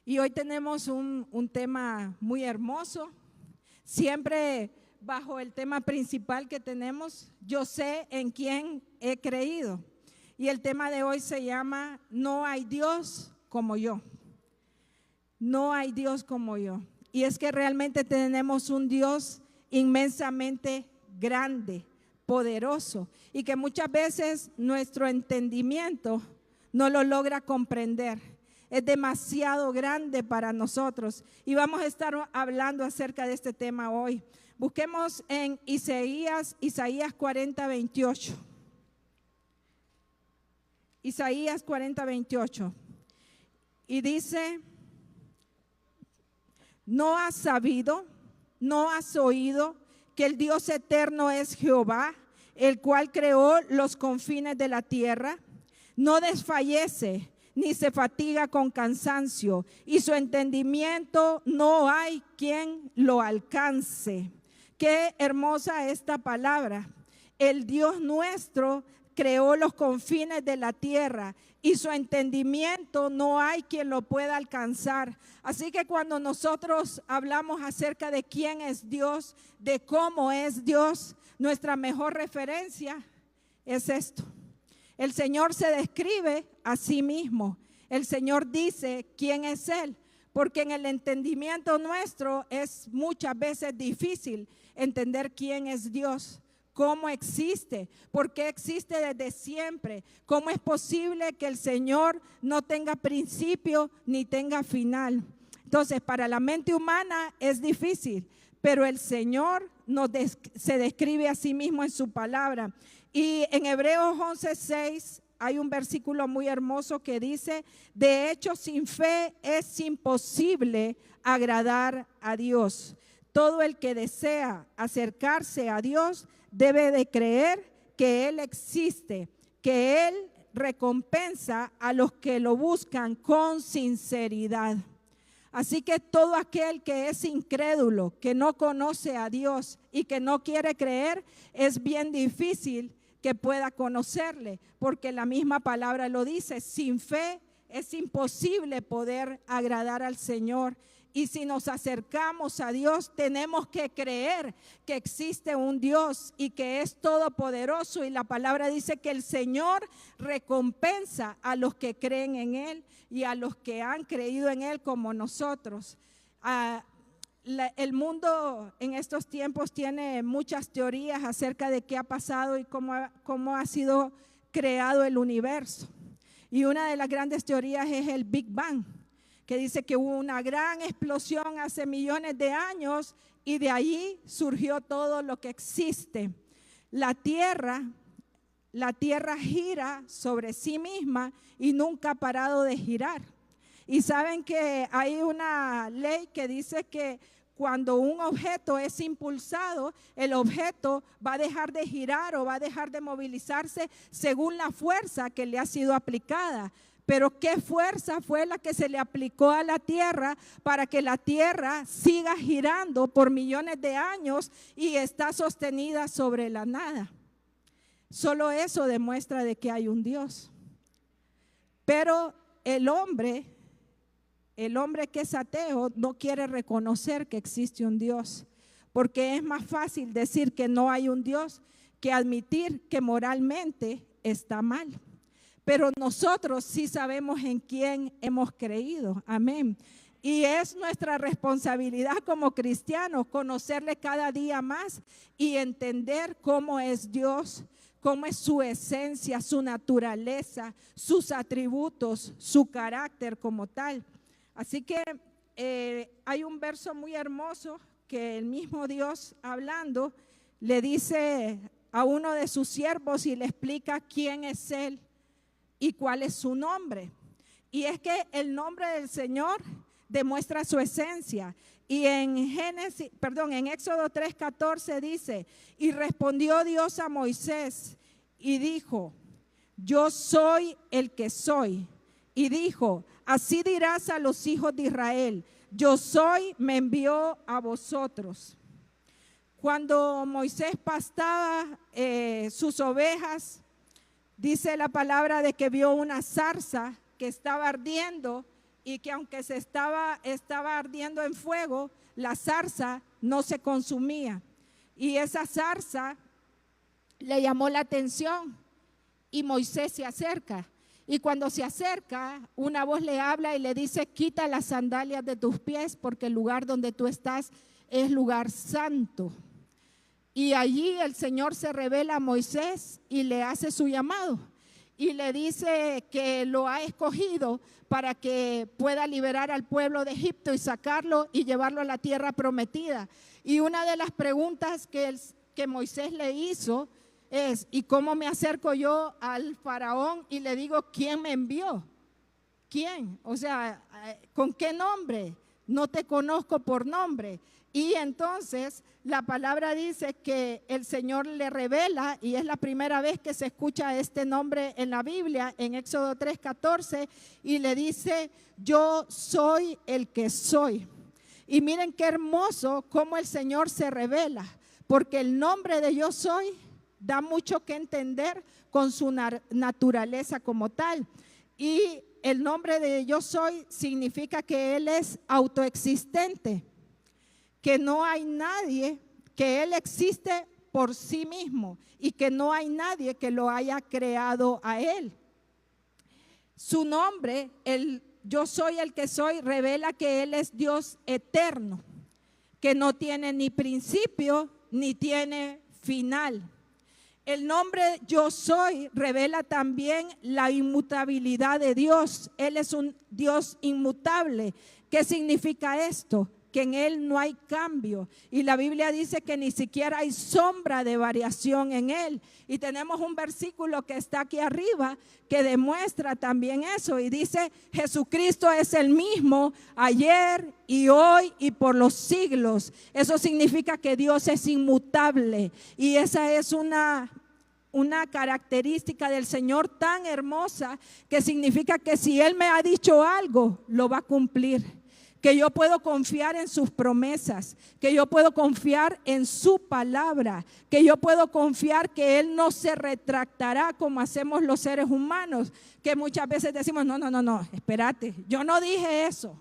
Y hoy tenemos un tema muy hermoso, siempre bajo el tema principal que tenemos, yo sé en quién he creído. Y el tema de hoy se llama No hay Dios como yo. No hay Dios como yo. Y es que realmente tenemos un Dios inmensamente grande, poderoso, y que muchas veces nuestro entendimiento no lo logra comprender. Es demasiado grande para nosotros y vamos a estar hablando acerca de este tema hoy. Busquemos en Isaías 40, 28. Isaías 40, 28. Y dice: ¿no has sabido, no has oído que el Dios eterno es Jehová, el cual creó los confines de la tierra? No desfallece ni se fatiga con cansancio, y su entendimiento no hay quien lo alcance. Qué hermosa esta palabra. El Dios nuestro creó los confines de la tierra y su entendimiento no hay quien lo pueda alcanzar. Así que cuando nosotros hablamos acerca de quién es Dios, de cómo es Dios, nuestra mejor referencia es esto. El Señor se describe a sí mismo. El Señor dice quién es Él, porque en el entendimiento nuestro es muchas veces difícil entender quién es Dios, cómo existe, por qué existe desde siempre, cómo es posible que el Señor no tenga principio ni tenga final. Entonces, para la mente humana es difícil, pero el Señor se describe a sí mismo en su palabra. Y en Hebreos 11:6 hay un versículo muy hermoso que dice: de hecho, sin fe es imposible agradar a Dios. Todo el que desea acercarse a Dios debe de creer que Él existe, que Él recompensa a los que lo buscan con sinceridad. Así que todo aquel que es incrédulo, que no conoce a Dios y que no quiere creer, es bien difícil que pueda conocerle, porque la misma palabra lo dice: sin fe es imposible poder agradar al Señor. Y si nos acercamos a Dios, tenemos que creer que existe un Dios y que es todopoderoso. Y la palabra dice que el Señor recompensa a los que creen en Él y a los que han creído en Él como nosotros. El mundo en estos tiempos tiene muchas teorías acerca de qué ha pasado y cómo ha sido creado el universo. Y una de las grandes teorías es el Big Bang, que dice que hubo una gran explosión hace millones de años y de allí surgió todo lo que existe. La tierra gira sobre sí misma y nunca ha parado de girar. Y saben que hay una ley que dice que cuando un objeto es impulsado, el objeto va a dejar de girar o va a dejar de movilizarse según la fuerza que le ha sido aplicada. Pero ¿qué fuerza fue la que se le aplicó a la tierra para que la tierra siga girando por millones de años y está sostenida sobre la nada? Solo eso demuestra de que hay un Dios. Pero el hombre que es ateo no quiere reconocer que existe un Dios, porque es más fácil decir que no hay un Dios que admitir que moralmente está mal. Pero nosotros sí sabemos en quién hemos creído, amén. Y es nuestra responsabilidad como cristianos conocerle cada día más y entender cómo es Dios, cómo es su esencia, su naturaleza, sus atributos, su carácter como tal. Así que hay un verso muy hermoso que el mismo Dios hablando le dice a uno de sus siervos y le explica quién es Él y cuál es su nombre. Y es que el nombre del Señor demuestra su esencia. Y en Éxodo 3:14 dice: y respondió Dios a Moisés y dijo: yo soy el que soy. Y dijo: así dirás a los hijos de Israel: yo soy, me envió a vosotros. Cuando Moisés pastaba sus ovejas, dice la palabra de que vio una zarza que estaba ardiendo y que aunque estaba ardiendo en fuego, la zarza no se consumía. Y esa zarza le llamó la atención y Moisés se acerca. Y cuando se acerca, una voz le habla y le dice: quita las sandalias de tus pies porque el lugar donde tú estás es lugar santo. Y allí el Señor se revela a Moisés y le hace su llamado. Y le dice que lo ha escogido para que pueda liberar al pueblo de Egipto y sacarlo y llevarlo a la tierra prometida. Y una de las preguntas que Moisés le hizo es: ¿y cómo me acerco yo al faraón y le digo quién me envió? ¿Quién? O sea, ¿con qué nombre? No te conozco por nombre. Y entonces la palabra dice que el Señor le revela, y es la primera vez que se escucha este nombre en la Biblia, en Éxodo 3:14, y le dice: yo soy el que soy. Y miren qué hermoso cómo el Señor se revela, porque el nombre de yo soy da mucho que entender con su naturaleza como tal. Y el nombre de yo soy significa que Él es autoexistente, que no hay nadie, que Él existe por sí mismo y que no hay nadie que lo haya creado a Él. Su nombre, el yo soy el que soy, revela que Él es Dios eterno, que no tiene ni principio ni tiene final. El nombre yo soy revela también la inmutabilidad de Dios. Él es un Dios inmutable. ¿Qué significa esto? Que en Él no hay cambio. Y la Biblia dice que ni siquiera hay sombra de variación en Él. Y tenemos un versículo que está aquí arriba que demuestra también eso. Y dice: Jesucristo es el mismo ayer y hoy y por los siglos. Eso significa que Dios es inmutable. Y esa es una característica del Señor tan hermosa, que significa que si Él me ha dicho algo, lo va a cumplir. Que yo puedo confiar en sus promesas, que yo puedo confiar en su palabra, que yo puedo confiar que Él no se retractará como hacemos los seres humanos, que muchas veces decimos: no, espérate, yo no dije eso.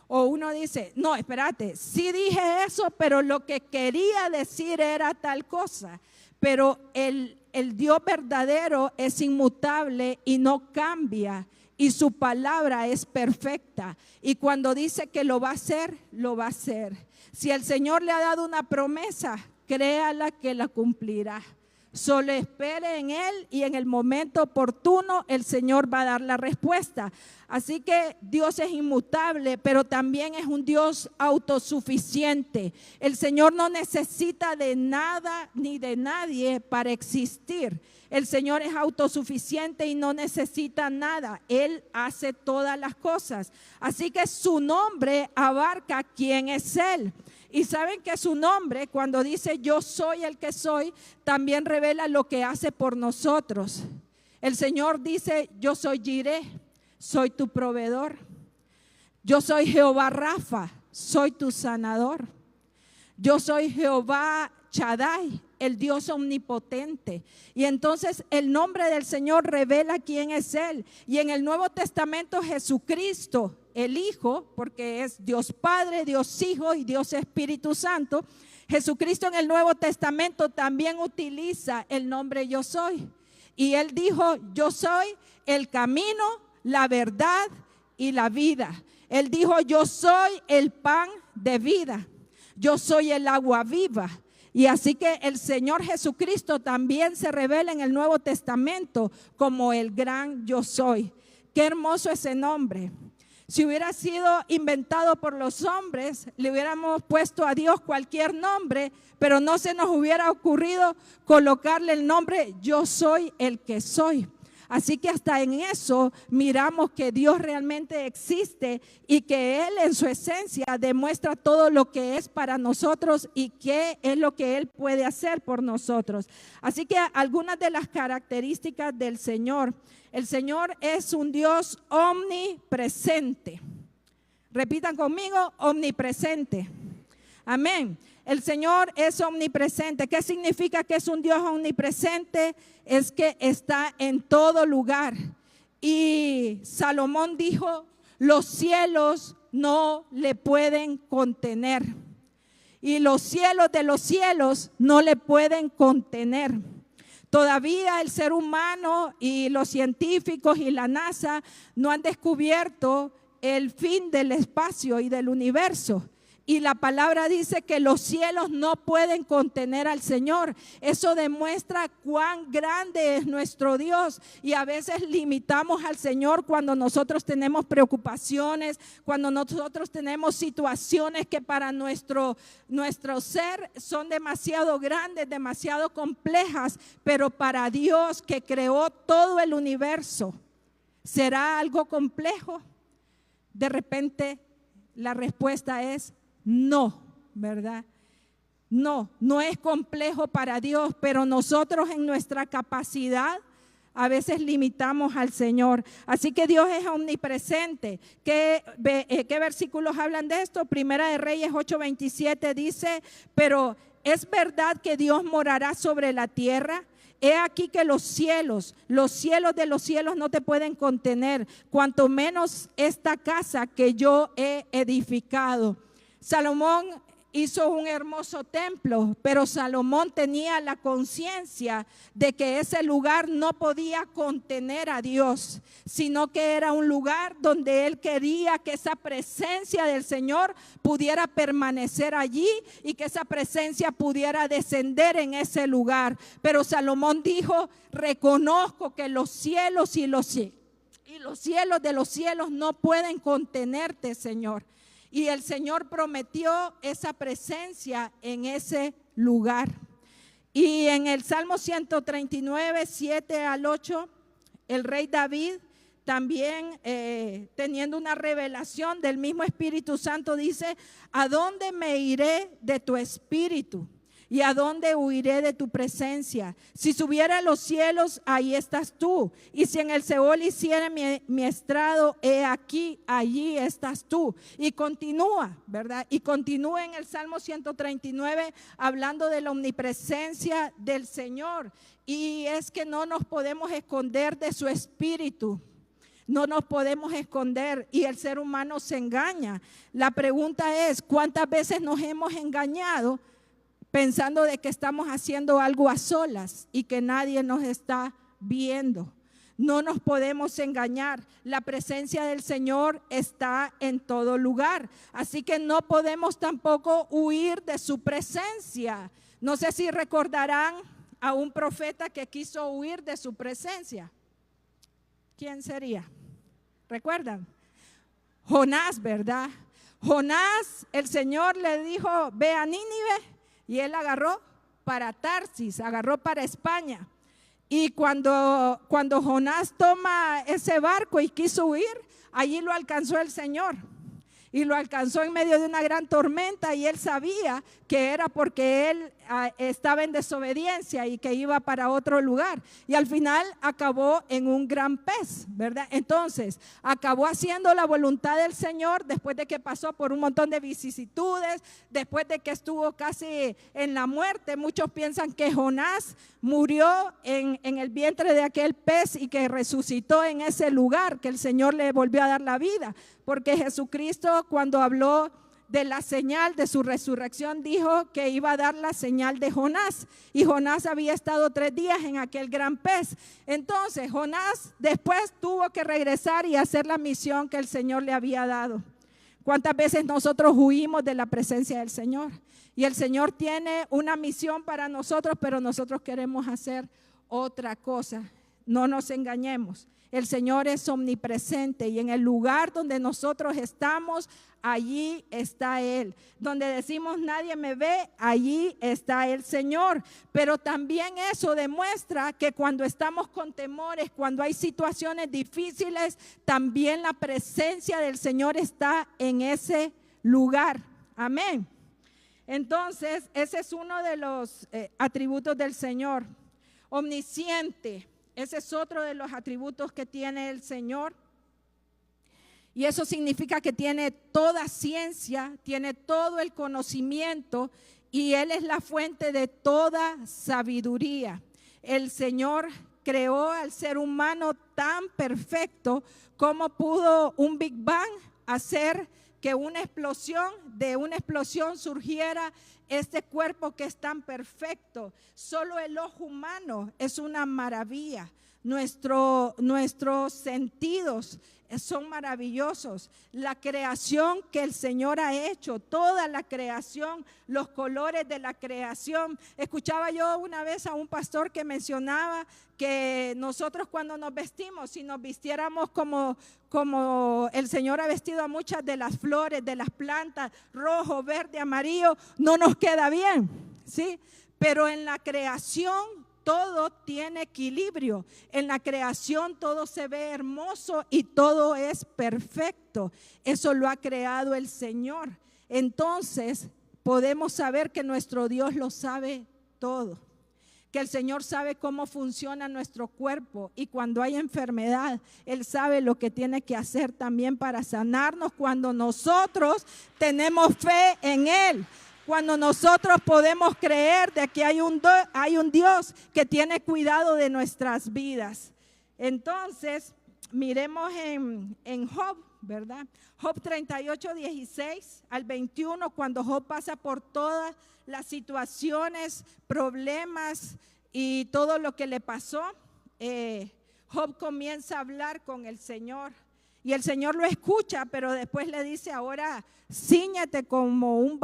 O uno dice: no, espérate, sí dije eso, pero lo que quería decir era tal cosa. Pero el Dios verdadero es inmutable y no cambia. Y su palabra es perfecta. Y cuando dice que lo va a hacer, lo va a hacer. Si el Señor le ha dado una promesa, créala que la cumplirá. Solo espere en Él y en el momento oportuno el Señor va a dar la respuesta. Así que Dios es inmutable, pero también es un Dios autosuficiente. El Señor no necesita de nada ni de nadie para existir. El Señor es autosuficiente y no necesita nada. Él hace todas las cosas. Así que su nombre abarca quién es Él. Y saben que su nombre, cuando dice yo soy el que soy, también revela lo que hace por nosotros. El Señor dice: yo soy Jireh, soy tu proveedor. Yo soy Jehová Rafa, soy tu sanador. Yo soy Jehová Shaddai, el Dios omnipotente. Y entonces el nombre del Señor revela quién es Él. Y en el Nuevo Testamento, Jesucristo, el Hijo, porque es Dios Padre, Dios Hijo y Dios Espíritu Santo, Jesucristo en el Nuevo Testamento también utiliza el nombre yo soy. Y Él dijo: yo soy el camino, la verdad y la vida. Él dijo: yo soy el pan de vida, yo soy el agua viva. Y así que el Señor Jesucristo también se revela en el Nuevo Testamento como el gran yo soy. Qué hermoso ese nombre. Si hubiera sido inventado por los hombres, le hubiéramos puesto a Dios cualquier nombre, pero no se nos hubiera ocurrido colocarle el nombre yo soy el que soy. Así que hasta en eso miramos que Dios realmente existe y que Él en su esencia demuestra todo lo que es para nosotros y qué es lo que Él puede hacer por nosotros. Así que algunas de las características del Señor: el Señor es un Dios omnipresente. Repitan conmigo: omnipresente. Amén. El Señor es omnipresente. ¿Qué significa que es un Dios omnipresente? Es que está en todo lugar. Y Salomón dijo: los cielos no le pueden contener. Y los cielos de los cielos no le pueden contener. Todavía el ser humano y los científicos y la NASA no han descubierto el fin del espacio y del universo. Y la palabra dice que los cielos no pueden contener al Señor. Eso demuestra cuán grande es nuestro Dios. Y a veces limitamos al Señor cuando nosotros tenemos preocupaciones, cuando nosotros tenemos situaciones que para nuestro ser son demasiado grandes, demasiado complejas. Pero para Dios, que creó todo el universo, ¿será algo complejo? De repente la respuesta es no, ¿verdad? No es complejo para Dios, pero nosotros en nuestra capacidad a veces limitamos al Señor. Así que Dios es omnipresente. ¿Qué versículos hablan de esto? Primera de Reyes 8:27 dice, pero ¿es verdad que Dios morará sobre la tierra? He aquí que los cielos de los cielos no te pueden contener, cuanto menos esta casa que yo he edificado. Salomón hizo un hermoso templo, pero Salomón tenía la conciencia de que ese lugar no podía contener a Dios, sino que era un lugar donde él quería que esa presencia del Señor pudiera permanecer allí y que esa presencia pudiera descender en ese lugar. Pero Salomón dijo, reconozco que los cielos y los cielos de los cielos no pueden contenerte, Señor. Y el Señor prometió esa presencia en ese lugar. Y en el Salmo 139, 7 al 8, el rey David también teniendo una revelación del mismo Espíritu Santo dice, ¿a dónde me iré de tu espíritu? ¿Y a dónde huiré de tu presencia? Si subiera a los cielos, ahí estás tú. Y si en el Seol hiciera mi estrado, he aquí, allí estás tú. Y continúa, ¿verdad? Y continúa en el Salmo 139 hablando de la omnipresencia del Señor. Y es que no nos podemos esconder de su espíritu. No nos podemos esconder y el ser humano se engaña. La pregunta es, ¿cuántas veces nos hemos engañado pensando de que estamos haciendo algo a solas y que nadie nos está viendo? No nos podemos engañar. La presencia del Señor está en todo lugar. Así que no podemos tampoco huir de su presencia. No sé si recordarán a un profeta que quiso huir de su presencia. ¿Quién sería? ¿Recuerdan? Jonás, ¿verdad? Jonás, el Señor le dijo, ve a Nínive. Y él agarró para Tarsis, agarró para España. Y cuando Jonás toma ese barco y quiso huir, allí lo alcanzó el Señor. Y lo alcanzó en medio de una gran tormenta y él sabía que era porque él estaba en desobediencia y que iba para otro lugar. Y al final acabó en un gran pez, ¿verdad? Entonces, acabó haciendo la voluntad del Señor después de que pasó por un montón de vicisitudes, después de que estuvo casi en la muerte. Muchos piensan que Jonás murió en el vientre de aquel pez y que resucitó en ese lugar, que el Señor le volvió a dar la vida. Porque Jesucristo, cuando habló de la señal de su resurrección, dijo que iba a dar la señal de Jonás. Y Jonás había estado 3 días en aquel gran pez. Entonces Jonás después tuvo que regresar y hacer la misión que el Señor le había dado. ¿Cuántas veces nosotros huimos de la presencia del Señor? Y el Señor tiene una misión para nosotros, pero nosotros queremos hacer otra cosa. No nos engañemos. El Señor es omnipresente y en el lugar donde nosotros estamos, allí está Él. Donde decimos nadie me ve, allí está el Señor. Pero también eso demuestra que cuando estamos con temores, cuando hay situaciones difíciles, también la presencia del Señor está en ese lugar. Amén. Entonces, ese es uno de los atributos del Señor. Omnisciente. Ese es otro de los atributos que tiene el Señor. Y eso significa que tiene toda ciencia, tiene todo el conocimiento y Él es la fuente de toda sabiduría. El Señor creó al ser humano tan perfecto, ¿cómo pudo un Big Bang hacer que de una explosión surgiera este cuerpo que es tan perfecto? Solo el ojo humano es una maravilla. Nuestros sentidos son maravillosos. La creación que el Señor ha hecho, toda la creación, los colores de la creación. Escuchaba yo una vez a un pastor que mencionaba que nosotros cuando nos vestimos, si nos vistiéramos como el Señor ha vestido a muchas de las flores, de las plantas, rojo, verde, amarillo, no nos queda bien, ¿sí? Pero en la creación todo tiene equilibrio. En la creación todo se ve hermoso y todo es perfecto. Eso lo ha creado el Señor. Entonces podemos saber que nuestro Dios lo sabe todo, que el Señor sabe cómo funciona nuestro cuerpo, y cuando hay enfermedad, Él sabe lo que tiene que hacer también para sanarnos cuando nosotros tenemos fe en Él. Cuando nosotros podemos creer de que hay un Dios que tiene cuidado de nuestras vidas. Entonces, miremos en Job, ¿verdad? Job 38, 16 al 21, cuando Job pasa por todas las situaciones, problemas y todo lo que le pasó, Job comienza a hablar con el Señor. Y el Señor lo escucha, pero después le dice: ahora cíñete como un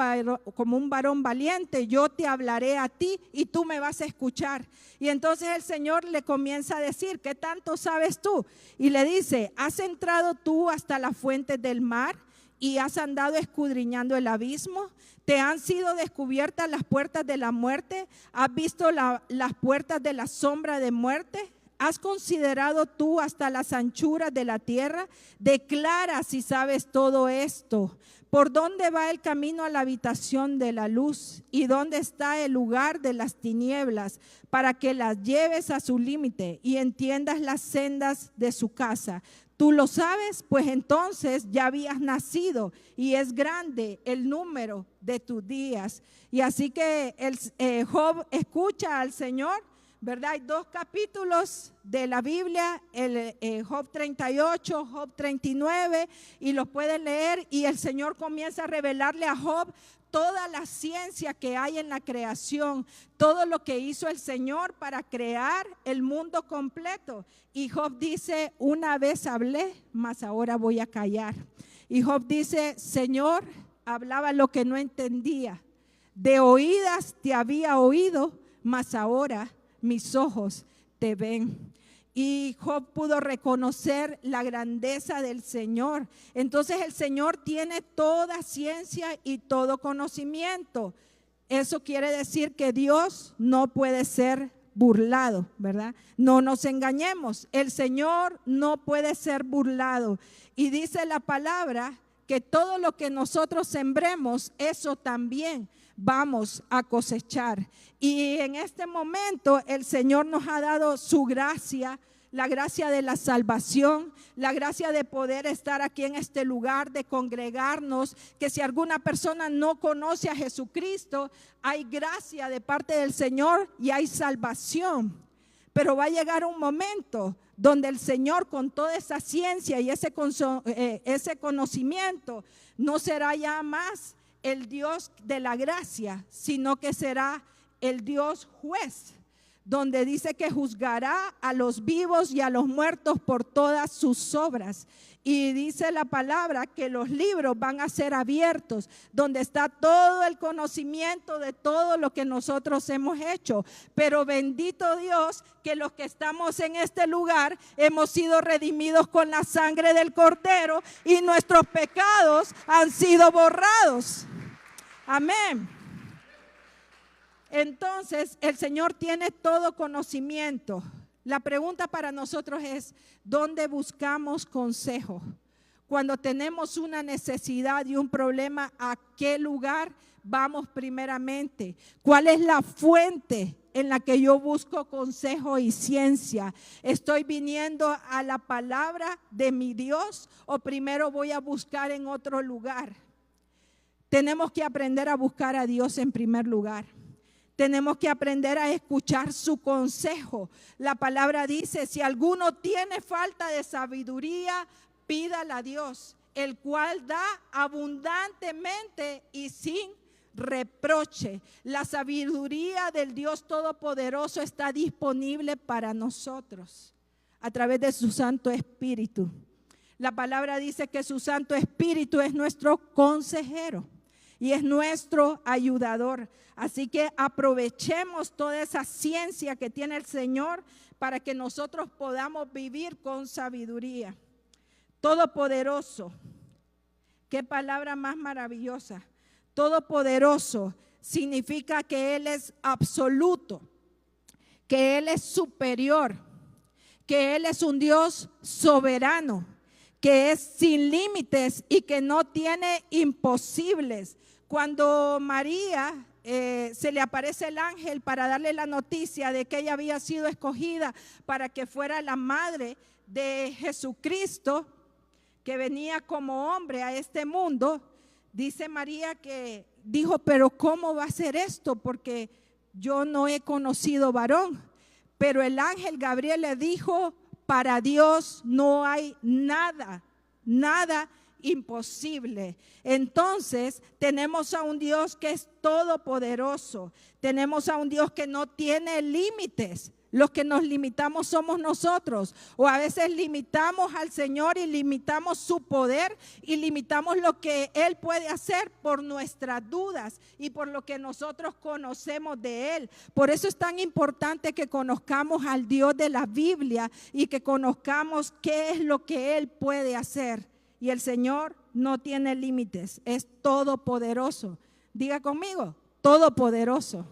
varón valiente, yo te hablaré a ti y tú me vas a escuchar. Y entonces el Señor le comienza a decir: ¿qué tanto sabes tú? Y le dice: ¿has entrado tú hasta las fuentes del mar y has andado escudriñando el abismo? ¿Te han sido descubiertas las puertas de la muerte? ¿Has visto las puertas de la sombra de muerte? ¿Has considerado tú hasta las anchuras de la tierra? Declara si sabes todo esto. ¿Por dónde va el camino a la habitación de la luz? ¿Y dónde está el lugar de las tinieblas? Para que las lleves a su límite y entiendas las sendas de su casa. ¿Tú lo sabes? Pues entonces ya habías nacido y es grande el número de tus días. Y así que Job escucha al Señor, ¿verdad? Hay dos capítulos de la Biblia, Job 38, Job 39, y los pueden leer, y el Señor comienza a revelarle a Job toda la ciencia que hay en la creación, todo lo que hizo el Señor para crear el mundo completo. Y Job dice: una vez hablé, mas ahora voy a callar. Y Job dice: Señor, hablaba lo que no entendía, de oídas te había oído, mas ahora mis ojos te ven. Y Job pudo reconocer la grandeza del Señor. Entonces el Señor tiene toda ciencia y todo conocimiento. Eso quiere decir que Dios no puede ser burlado, ¿verdad? No nos engañemos, el Señor no puede ser burlado. Y dice la palabra que todo lo que nosotros sembremos, eso también vamos a cosechar. Y en este momento el Señor nos ha dado su gracia, la gracia de la salvación, la gracia de poder estar aquí en este lugar, de congregarnos, que si alguna persona no conoce a Jesucristo, hay gracia de parte del Señor y hay salvación. Pero va a llegar un momento donde el Señor, con toda esa ciencia y ese conocimiento, no será ya más el Dios de la gracia, sino que será el Dios juez, donde dice que juzgará a los vivos y a los muertos por todas sus obras. Y dice la palabra que los libros van a ser abiertos, donde está todo el conocimiento de todo lo que nosotros hemos hecho. Pero bendito Dios que los que estamos en este lugar hemos sido redimidos con la sangre del Cordero y nuestros pecados han sido borrados. Amén. Entonces el Señor tiene todo conocimiento. La pregunta para nosotros es: ¿dónde buscamos consejo? Cuando tenemos una necesidad y un problema, ¿a qué lugar vamos primeramente? ¿Cuál es la fuente en la que yo busco consejo y ciencia? ¿Estoy viniendo a la palabra de mi Dios o primero voy a buscar en otro lugar? Tenemos que aprender a buscar a Dios en primer lugar. Tenemos que aprender a escuchar su consejo. La palabra dice, si alguno tiene falta de sabiduría, pídala a Dios, el cual da abundantemente y sin reproche. La sabiduría del Dios Todopoderoso está disponible para nosotros a través de su Santo Espíritu. La palabra dice que su Santo Espíritu es nuestro consejero y es nuestro ayudador. Así que aprovechemos toda esa ciencia que tiene el Señor para que nosotros podamos vivir con sabiduría. Todopoderoso. Qué palabra más maravillosa. Todopoderoso significa que Él es absoluto, que Él es superior, que Él es un Dios soberano, que es sin límites y que no tiene imposibles. Cuando María se le aparece el ángel para darle la noticia de que ella había sido escogida para que fuera la madre de Jesucristo, que venía como hombre a este mundo, dice María que dijo, pero ¿cómo va a ser esto? Porque yo no he conocido varón. Pero el ángel Gabriel le dijo, para Dios no hay nada imposible. Entonces tenemos a un Dios que es todopoderoso, tenemos a un Dios que no tiene límites. Los que nos limitamos somos nosotros, o a veces limitamos al Señor y limitamos su poder y limitamos lo que Él puede hacer por nuestras dudas y por lo que nosotros conocemos de Él. Por eso es tan importante que conozcamos al Dios de la Biblia y que conozcamos qué es lo que Él puede hacer. Y el Señor no tiene límites, es todopoderoso. Diga conmigo, todopoderoso.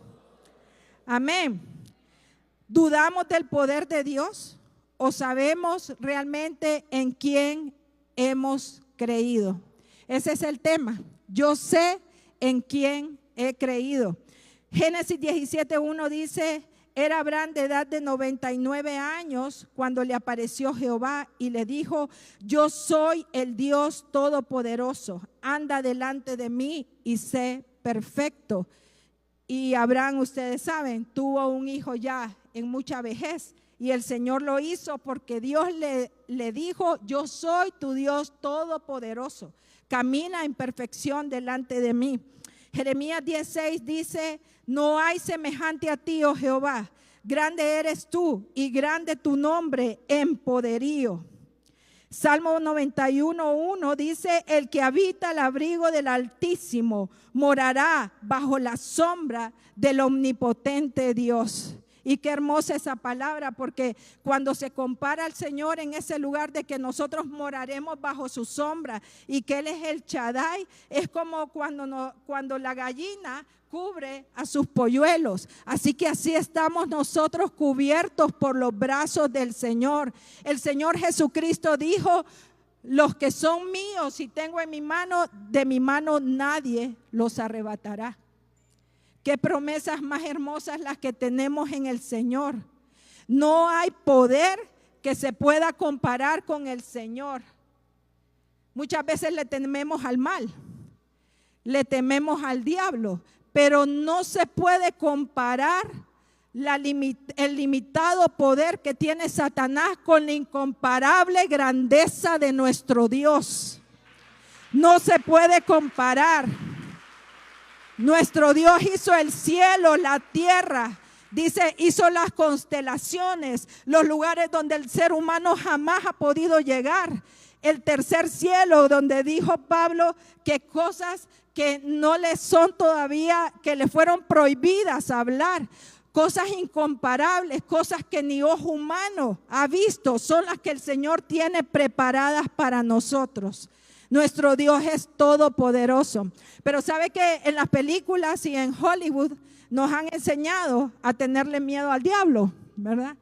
Amén. ¿Dudamos del poder de Dios o sabemos realmente en quién hemos creído? Ese es el tema. Yo sé en quién he creído. Génesis 17:1 dice, era Abraham de edad de 99 años cuando le apareció Jehová y le dijo, yo soy el Dios Todopoderoso, anda delante de mí y sé perfecto. Y Abraham, ustedes saben, tuvo un hijo ya en mucha vejez y el Señor lo hizo porque Dios le dijo, yo soy tu Dios Todopoderoso, camina en perfección delante de mí. Jeremías 10:6 dice, no hay semejante a ti, oh Jehová, grande eres tú y grande tu nombre en poderío. Salmo 91:1 dice, el que habita al abrigo del Altísimo morará bajo la sombra del omnipotente Dios. Y qué hermosa esa palabra, porque cuando se compara al Señor en ese lugar de que nosotros moraremos bajo su sombra y que Él es el Shaddai, es como cuando la gallina cubre a sus polluelos. Así que así estamos nosotros cubiertos por los brazos del Señor. El Señor Jesucristo dijo, los que son míos y tengo en mi mano, de mi mano nadie los arrebatará. Qué promesas más hermosas las que tenemos en el Señor. No hay poder que se pueda comparar con el Señor. Muchas veces le tememos al mal, le tememos al diablo, pero no se puede comparar el limitado poder que tiene Satanás con la incomparable grandeza de nuestro Dios. No se puede comparar. Nuestro Dios hizo el cielo, la tierra, dice, hizo las constelaciones, los lugares donde el ser humano jamás ha podido llegar. El tercer cielo, donde dijo Pablo que cosas que no le son todavía, que le fueron prohibidas hablar, cosas incomparables, cosas que ni ojo humano ha visto, son las que el Señor tiene preparadas para nosotros. Nuestro Dios es todopoderoso. Pero sabe que en las películas y en Hollywood nos han enseñado a tenerle miedo al diablo, ¿verdad?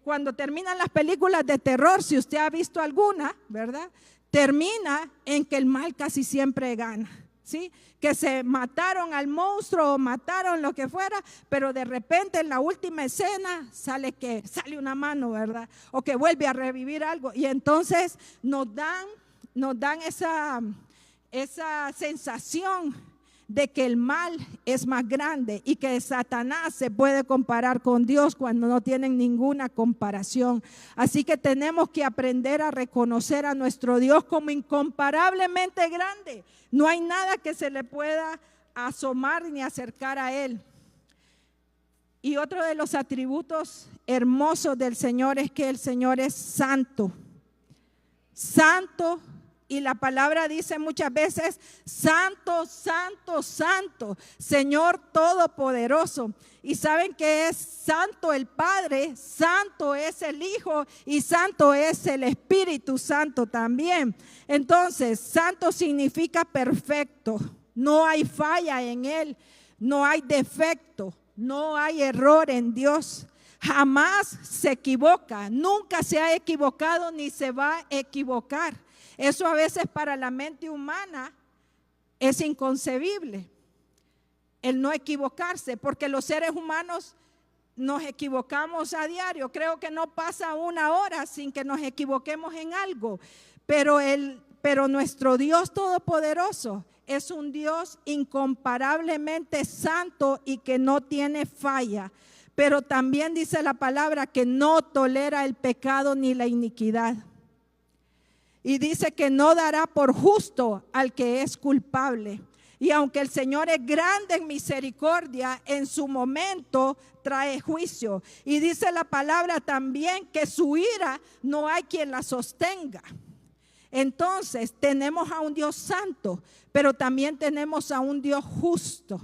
Cuando terminan las películas de terror, si usted ha visto alguna, ¿verdad? Termina en que el mal casi siempre gana, ¿sí? Que se mataron al monstruo o mataron lo que fuera, pero de repente en la última escena sale una mano, ¿verdad? O que vuelve a revivir algo. Y entonces nos dan esa sensación de que el mal es más grande y que Satanás se puede comparar con Dios cuando no tienen ninguna comparación. Así que tenemos que aprender a reconocer a nuestro Dios como incomparablemente grande. No hay nada que se le pueda asomar ni acercar a Él. Y otro de los atributos hermosos del Señor es que el Señor es santo. Santo. Y la palabra dice muchas veces, santo, santo, santo, Señor Todopoderoso. Y saben que es santo el Padre, santo es el Hijo y santo es el Espíritu Santo también. Entonces, santo significa perfecto. No hay falla en Él, no hay defecto, no hay error en Dios. Jamás se equivoca, nunca se ha equivocado ni se va a equivocar. Eso a veces para la mente humana es inconcebible, el no equivocarse, porque los seres humanos nos equivocamos a diario. Creo que no pasa una hora sin que nos equivoquemos en algo, pero nuestro Dios Todopoderoso es un Dios incomparablemente santo y que no tiene falla. Pero también dice la palabra que no tolera el pecado ni la iniquidad. Y dice que no dará por justo al que es culpable. Y aunque el Señor es grande en misericordia, en su momento trae juicio. Y dice la palabra también que su ira no hay quien la sostenga. Entonces tenemos a un Dios santo, pero también tenemos a un Dios justo.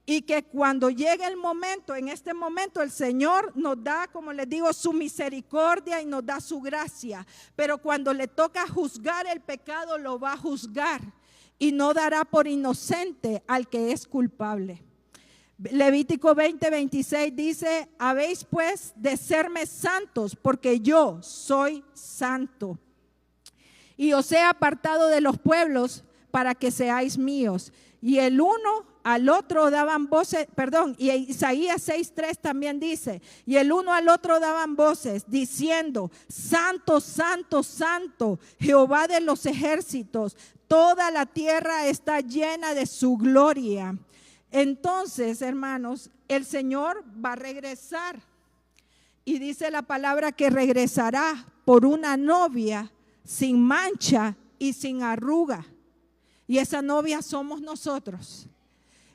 Y que cuando llegue el momento, en este momento el Señor nos da, como les digo, su misericordia y nos da su gracia. Pero cuando le toca juzgar el pecado, lo va a juzgar y no dará por inocente al que es culpable. Levítico 20:26 dice, habéis pues de serme santos, porque yo soy santo. Y os he apartado de los pueblos para que seáis míos. Y el uno al otro daban voces, y Isaías 6:3 también dice, y el uno al otro daban voces diciendo, santo, santo, santo, Jehová de los ejércitos, toda la tierra está llena de su gloria. Entonces, hermanos, el Señor va a regresar y dice la palabra que regresará por una novia sin mancha y sin arruga. Y esa novia somos nosotros.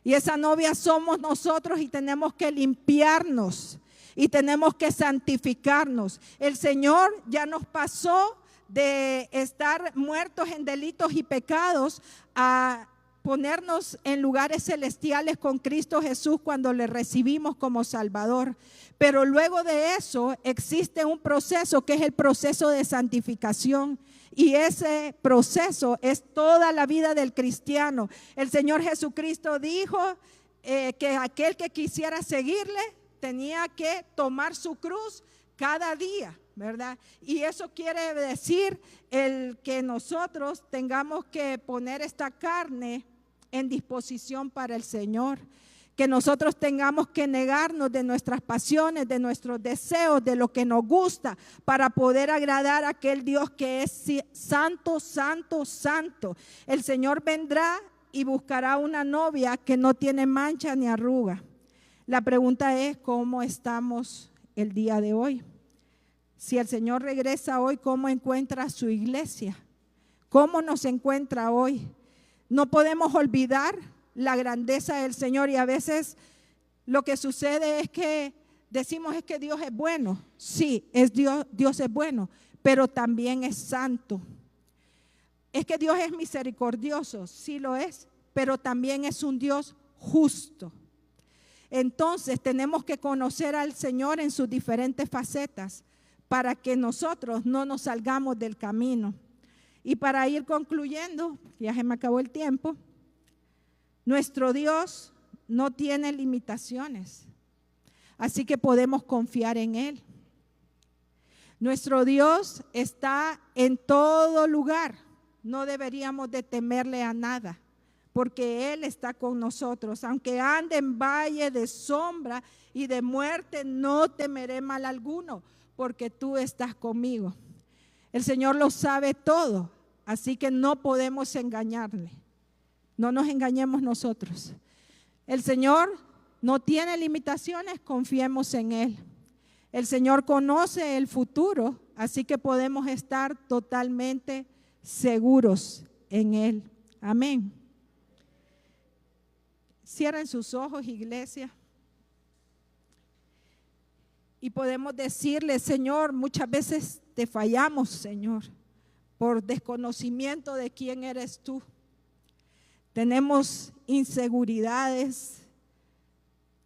Y esa novia somos nosotros y tenemos que limpiarnos y tenemos que santificarnos. El Señor ya nos pasó de estar muertos en delitos y pecados a ponernos en lugares celestiales con Cristo Jesús cuando le recibimos como Salvador. Pero luego de eso existe un proceso que es el proceso de santificación. Y ese proceso es toda la vida del cristiano. El Señor Jesucristo dijo que aquel que quisiera seguirle tenía que tomar su cruz cada día, ¿verdad? Y eso quiere decir el que nosotros tengamos que poner esta carne en disposición para el Señor. Que nosotros tengamos que negarnos de nuestras pasiones, de nuestros deseos, de lo que nos gusta, para poder agradar a aquel Dios que es santo, santo, santo. El Señor vendrá y buscará una novia que no tiene mancha ni arruga. La pregunta es, ¿cómo estamos el día de hoy? Si el Señor regresa hoy, ¿cómo encuentra a su iglesia? ¿Cómo nos encuentra hoy? No podemos olvidar la grandeza del Señor, y a veces lo que sucede es que decimos es que Dios es bueno. Sí, es Dios es bueno, pero también es santo. Es que Dios es misericordioso, sí lo es, pero también es un Dios justo. Entonces tenemos que conocer al Señor en sus diferentes facetas para que nosotros no nos salgamos del camino. Y para ir concluyendo, ya se me acabó el tiempo. Nuestro Dios no tiene limitaciones, así que podemos confiar en Él. Nuestro Dios está en todo lugar, no deberíamos de temerle a nada, porque Él está con nosotros. Aunque ande en valle de sombra y de muerte, no temeré mal alguno, porque tú estás conmigo. El Señor lo sabe todo, así que no podemos engañarle. No nos engañemos nosotros. El Señor no tiene limitaciones, confiemos en Él. El Señor conoce el futuro, así que podemos estar totalmente seguros en Él. Amén. Cierren sus ojos, iglesia. Y podemos decirle, Señor, muchas veces te fallamos, Señor, por desconocimiento de quién eres tú. Tenemos inseguridades,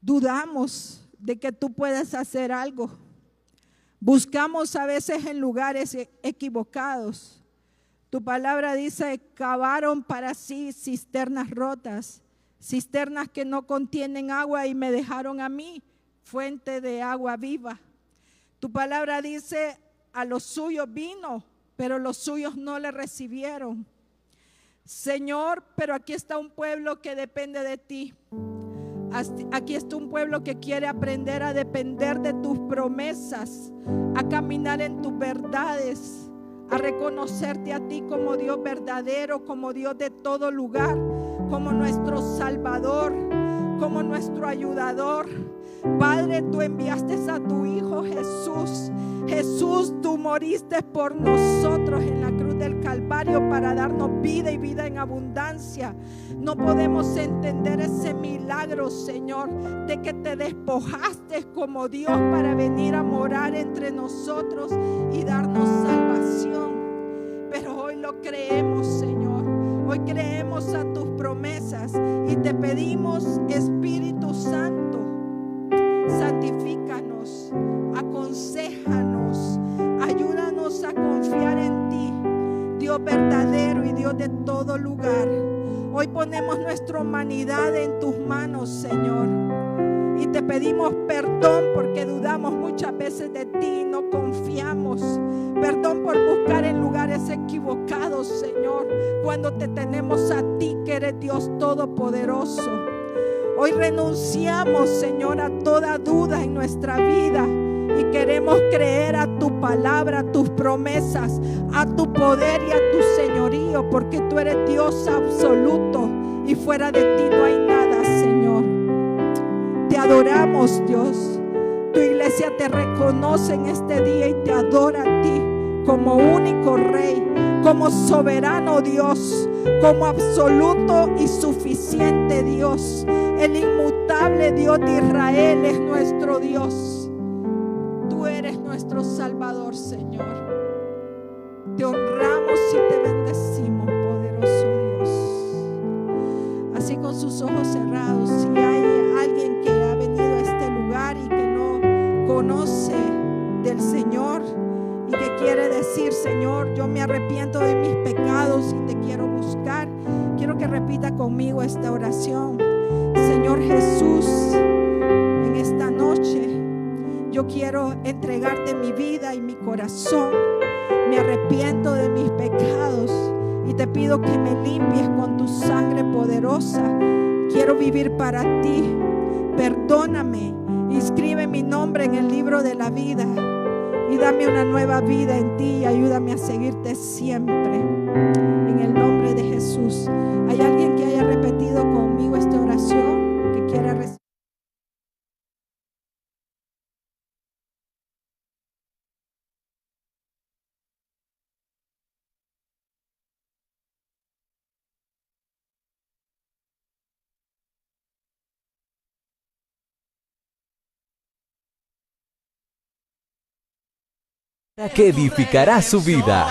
dudamos de que tú puedes hacer algo. Buscamos a veces en lugares equivocados. Tu palabra dice, cavaron para sí cisternas rotas, cisternas que no contienen agua y me dejaron a mí fuente de agua viva. Tu palabra dice, a los suyos vino, pero los suyos no le recibieron. Señor, pero aquí está un pueblo que depende de ti. Aquí está un pueblo que quiere aprender a depender de tus promesas, a caminar en tus verdades, a reconocerte a ti como Dios verdadero, como Dios de todo lugar, como nuestro Salvador, como nuestro ayudador. Padre, tú enviaste a tu Hijo Jesús. Jesús, tú moriste por nosotros en la cruz del Calvario para darnos vida y vida en abundancia. No podemos entender ese milagro, Señor, de que te despojaste como Dios para venir a morar entre nosotros y darnos salvación. Pero hoy lo creemos, Señor. Hoy creemos a tus promesas y te pedimos, Espíritu Santo, santifícanos, aconséjanos, ayúdanos a confiar en ti, Dios verdadero y Dios de todo lugar. Hoy ponemos nuestra humanidad en tus manos, Señor, y te pedimos perdón porque dudamos muchas veces de ti y no confiamos. Perdón por buscar en lugares equivocados, Señor, cuando te tenemos a ti, que eres Dios todopoderoso. Hoy renunciamos, Señor, a toda duda en nuestra vida y queremos creer a tu palabra, a tus promesas, a tu poder y a tu señorío, porque tú eres Dios absoluto y fuera de ti no hay nada, Señor. Te adoramos, Dios. Tu iglesia te reconoce en este día y te adora a ti como único Rey, como soberano Dios, como absoluto y suficiente Dios. El inmutable Dios de Israel es nuestro Dios. Tú eres nuestro Salvador, Señor. Te honramos y te bendecimos, poderoso Dios. Así con sus ojos cerrados, si hay alguien que ha venido a este lugar y que no conoce del Señor y que quiere decir, Señor, yo me arrepiento de mis pecados y te quiero buscar, quiero que repita conmigo esta oración. Señor Jesús, en esta noche yo quiero entregarte mi vida y mi corazón. Me arrepiento de mis pecados y te pido que me limpies con tu sangre poderosa. Quiero vivir para ti. Perdóname, inscribe mi nombre en el libro de la vida y dame una nueva vida en ti y ayúdame a seguirte siempre. En el nombre de Jesús. ¿Hay alguien que haya repetido conmigo esta oración, que quiera recibir? Que edificará su vida.